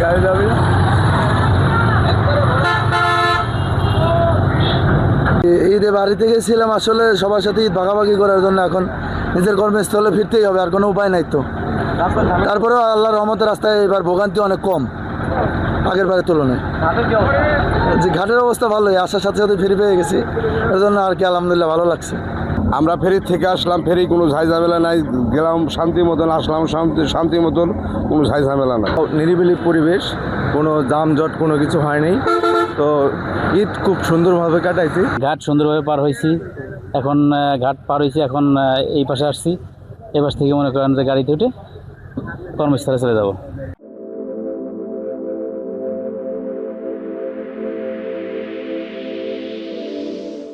গাড়ি যাবে না। ঈদে বাড়িতে গেছিলাম আসলে সবার সাথে ঈদ ভাগাভাগি করার জন্য। এখন নিজের কর্মস্থলে ফিরতেই হবে, আর কোনো উপায় নাই তো। তারপরেও আল্লাহর রহমতের রাস্তায় এবার ভোগান্তি অনেক কম আগের বারের তুলনায়। যে ঘাটের অবস্থা ভালোই, আসার সাথে সাথে ফেরি পেয়ে গেছি, এর জন্য আর কি আলহামদুলিল্লাহ ভালো লাগছে। আমরা ফেরি থেকে আসলাম, ফেরি কোনো ঝাই ঝামেলা নাই, গেলাম শান্তি মতন, আসলাম শান্তি মতন, কোনো ঝাই ঝামেলা নাই। নিরিবিলি পরিবেশ, কোনো যানজট কোনো কিছু হয়নি। তো ঈদ খুব সুন্দরভাবে কাটাইছি। ঘাট সুন্দরভাবে পার হয়েছি। এখন ঘাট পার হয়েছি, এখন এই পাশে আসছি। এ পাশ থেকে মনে করেন যে গাড়িতে উঠে কর্মস্থলে চলে যাব।